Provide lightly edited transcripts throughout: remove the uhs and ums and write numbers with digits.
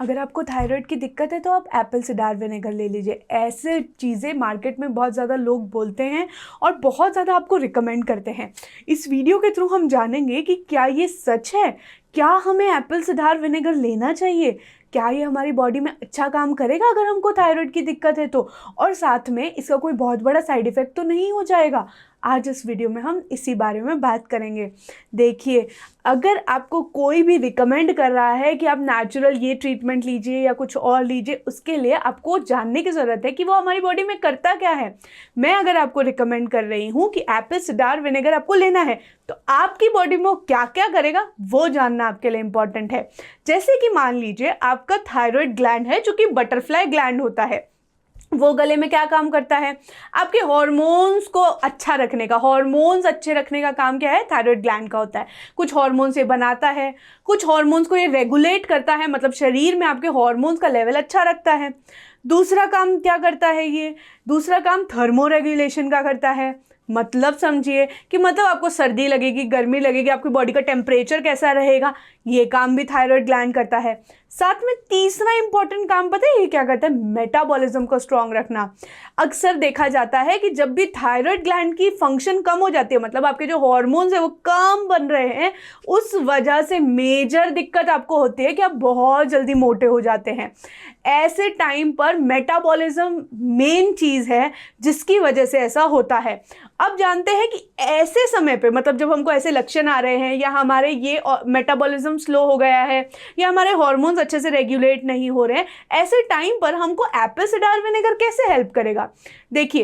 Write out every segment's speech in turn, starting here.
अगर आपको थायराइड की दिक्कत है तो आप एप्पल साइडर विनेगर ले लीजिए। ऐसे चीज़ें मार्केट में बहुत ज़्यादा लोग बोलते हैं और बहुत ज़्यादा आपको रिकमेंड करते हैं। इस वीडियो के थ्रू हम जानेंगे कि क्या ये सच है, क्या हमें एप्पल साइडर विनेगर लेना चाहिए, क्या ये हमारी बॉडी में अच्छा काम करेगा अगर हमको थायराइड की दिक्कत है तो, और साथ में इसका कोई बहुत बड़ा साइड इफ़ेक्ट तो नहीं हो जाएगा। आज इस वीडियो में हम इसी बारे में बात करेंगे। देखिए, अगर आपको कोई भी रिकमेंड कर रहा है कि आप नेचुरल ये ट्रीटमेंट लीजिए या कुछ और लीजिए, उसके लिए आपको जानने की ज़रूरत है कि वो हमारी बॉडी में करता क्या है। मैं अगर आपको रिकमेंड कर रही हूँ कि एप्पल साइडर विनेगर आपको लेना है तो आपकी बॉडी में वो क्या क्या करेगा वो जानना आपके लिए इम्पॉर्टेंट है। जैसे कि मान लीजिए आपका थायराइड ग्लैंड है जो कि बटरफ्लाई ग्लैंड होता है। वो गले में क्या काम करता है? आपके हार्मोन्स को अच्छा रखने का, हार्मोन्स अच्छे रखने का काम क्या है? थायराइड ग्लैंड का होता है। कुछ हार्मोन्स ये बनाता है, कुछ हार्मोन्स को ये रेगुलेट करता है, मतलब शरीर में आपके हार्मोन्स का लेवल अच्छा रखता है। दूसरा काम क्या करता है ये? दूसरा काम थर्मो रेगुलेशन का करता है। मतलब समझिए कि मतलब आपको सर्दी लगेगी, गर्मी लगेगी, आपकी बॉडी का टेम्परेचर कैसा रहेगा, ये काम भी थायराइड ग्लैंड करता है। साथ में तीसरा इंपॉर्टेंट काम पता है ये क्या करता है? मेटाबॉलिज्म को स्ट्रांग रखना। अक्सर देखा जाता है कि जब भी थायराइड ग्लैंड की फंक्शन कम हो जाती है, मतलब आपके जो हार्मोन्स है वो कम बन रहे हैं, उस वजह से मेजर दिक्कत आपको होती है कि आप बहुत जल्दी मोटे हो जाते हैं। ऐसे टाइम पर मेटाबॉलिज्म मेन चीज़ है जिसकी वजह से ऐसा होता है। अब जानते हैं कि ऐसे समय पे, मतलब जब हमको ऐसे लक्षण आ रहे हैं या हमारे ये मेटाबॉलिज्म स्लो हो गया है या हमारे हार्मोन्स अच्छे से रेगुलेट नहीं हो रहे हैं, ऐसे टाइम पर हमको एप्पल साइडर विनेगर कैसे हेल्प करेगा? देखिए,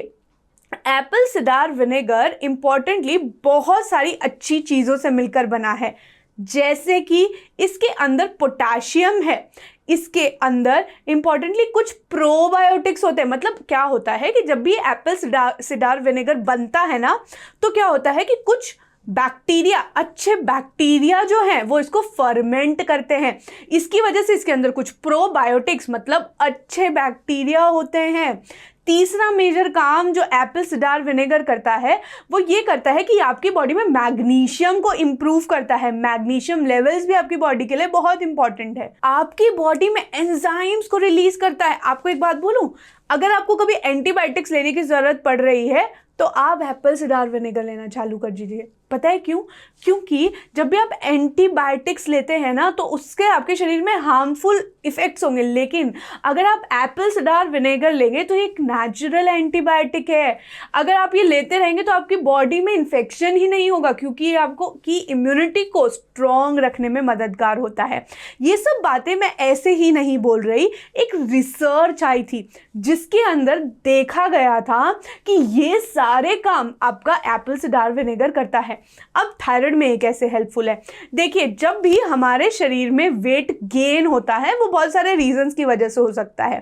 एप्पल साइडर विनेगर इंपॉर्टेंटली बहुत सारी अच्छी चीज़ों से मिलकर बना है। जैसे कि इसके अंदर पोटाशियम है, इसके अंदर इंपॉर्टेंटली कुछ प्रोबायोटिक्स होते हैं। मतलब क्या होता है कि जब भी एप्पल साइडर विनेगर बनता है ना, तो क्या होता है कि कुछ बैक्टीरिया, अच्छे बैक्टीरिया जो हैं वो इसको फर्मेंट करते हैं। इसकी वजह से इसके अंदर कुछ प्रोबायोटिक्स मतलब अच्छे बैक्टीरिया होते हैं। तीसरा मेजर काम जो एप्पल साइडर विनेगर करता है वो ये करता है कि आपकी बॉडी में मैग्नीशियम को इंप्रूव करता है। मैग्नीशियम लेवल्स भी आपकी बॉडी के लिए बहुत इंपॉर्टेंट है। आपकी बॉडी में एंजाइम्स को रिलीज करता है। आपको एक बात बोलूं, अगर आपको कभी एंटीबायोटिक्स लेने की जरूरत पड़ रही है तो आप एप्पल साइडर विनेगर लेना चालू कर दीजिए। पता है क्यों? क्योंकि जब भी आप एंटीबायोटिक्स लेते हैं ना तो उसके आपके शरीर में हार्मफुल इफेक्ट्स होंगे, लेकिन अगर आप एप्पल साइडर विनेगर लेंगे तो ये एक नेचुरल एंटीबायोटिक है। अगर आप ये लेते रहेंगे तो आपकी बॉडी में इन्फेक्शन ही नहीं होगा, क्योंकि ये आपको की इम्यूनिटी को स्ट्रॉन्ग रखने में मददगार होता है। ये सब बातें मैं ऐसे ही नहीं बोल रही, एक रिसर्च आई थी जिसके अंदर देखा गया था कि ये सारे काम आपका एप्पल साइडर विनेगर करता है। अब थायराइड में ये कैसे हेल्पफुल है? देखिए, जब भी हमारे शरीर में वेट गेन होता है वो बहुत सारे रीजंस की वजह से हो सकता है।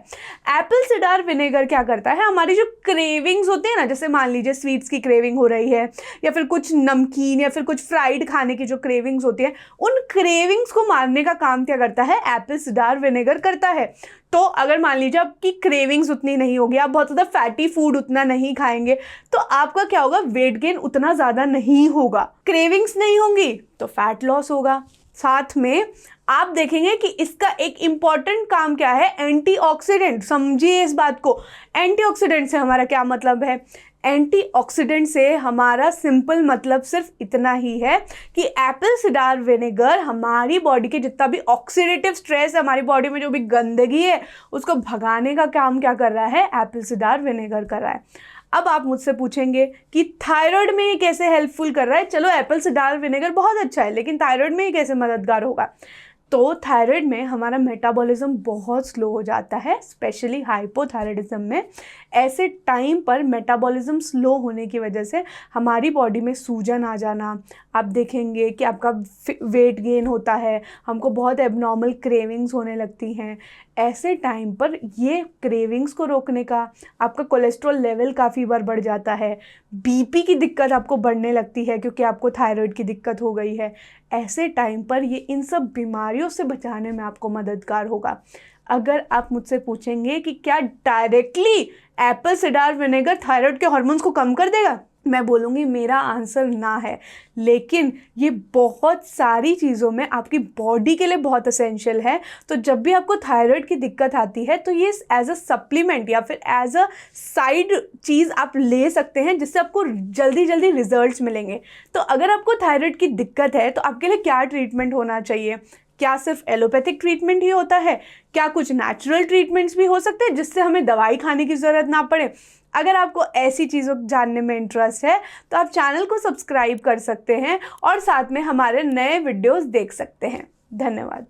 एप्पल साइडर विनेगर क्या करता है, हमारी जो क्रेविंग्स होती है ना, जैसे मान लीजिए स्वीट्स की क्रेविंग हो रही है या फिर कुछ नमकीन या फिर कुछ फ्राइड खाने की जो क्रेविंग्स होती है, उन क्रेविंग्स को मारने का काम क्या करता है? एप्पल साइडर विनेगर करता है। तो अगर मान लीजिए आपकी क्रेविंग्स उतनी नहीं होगी, आप बहुत ज़्यादा फैटी फूड उतना नहीं खाएंगे, तो आपका क्या होगा? वेट गेन उतना ज़्यादा नहीं होगा। क्रेविंग्स नहीं होंगी तो फैट लॉस होगा। साथ में आप देखेंगे कि इसका एक इम्पॉर्टेंट काम क्या है? एंटीऑक्सीडेंट। समझिए इस बात को, एंटीऑक्सीडेंट से हमारा क्या मतलब है? एंटीऑक्सीडेंट से हमारा सिंपल मतलब सिर्फ इतना ही है कि एप्पल साइडर विनेगर हमारी बॉडी के जितना भी ऑक्सीडेटिव स्ट्रेस है, हमारी बॉडी में जो भी गंदगी है उसको भगाने का काम क्या कर रहा है? एप्पल साइडर विनेगर कर रहा है। अब आप मुझसे पूछेंगे कि थायराइड में ये कैसे हेल्पफुल कर रहा है? चलो, एप्पल साइडर विनेगर बहुत अच्छा है, लेकिन थायराइड में ये कैसे मददगार होगा? तो थायराइड में हमारा मेटाबॉलिज्म बहुत स्लो हो जाता है, स्पेशली हाइपोथायराइडिज्म में। ऐसे टाइम पर मेटाबॉलिज्म स्लो होने की वजह से हमारी बॉडी में सूजन आ जाना, आप देखेंगे कि आपका वेट गेन होता है, हमको बहुत एबनॉर्मल क्रेविंग्स होने लगती हैं। ऐसे टाइम पर ये क्रेविंग्स को रोकने का आपका कोलेस्ट्रॉल लेवल काफ़ी बार बढ़ जाता है, बीपी की दिक्कत आपको बढ़ने लगती है क्योंकि आपको थायराइड की दिक्कत हो गई है। ऐसे टाइम पर ये इन सब बीमारियों से बचाने में आपको मददगार होगा। अगर आप मुझसे पूछेंगे कि क्या directly Apple cider vinegar thyroid के हार्मोन्स को कम कर देगा? मैं बोलूँगी मेरा आंसर ना है, लेकिन ये बहुत सारी चीज़ों में आपकी बॉडी के लिए बहुत एसेंशियल है। तो जब भी आपको थायराइड की दिक्कत आती है तो ये एज अ सप्लीमेंट या फिर एज अ साइड चीज़ आप ले सकते हैं, जिससे आपको जल्दी जल्दी रिजल्ट्स मिलेंगे। तो अगर आपको थायराइड की दिक्कत है तो आपके लिए क्या ट्रीटमेंट होना चाहिए? क्या सिर्फ एलोपैथिक ट्रीटमेंट ही होता है? क्या कुछ नेचुरल ट्रीटमेंट्स भी हो सकते हैं जिससे हमें दवाई खाने की ज़रूरत ना पड़े? अगर आपको ऐसी चीज़ों जानने में इंटरेस्ट है तो आप चैनल को सब्सक्राइब कर सकते हैं और साथ में हमारे नए वीडियोस देख सकते हैं। धन्यवाद।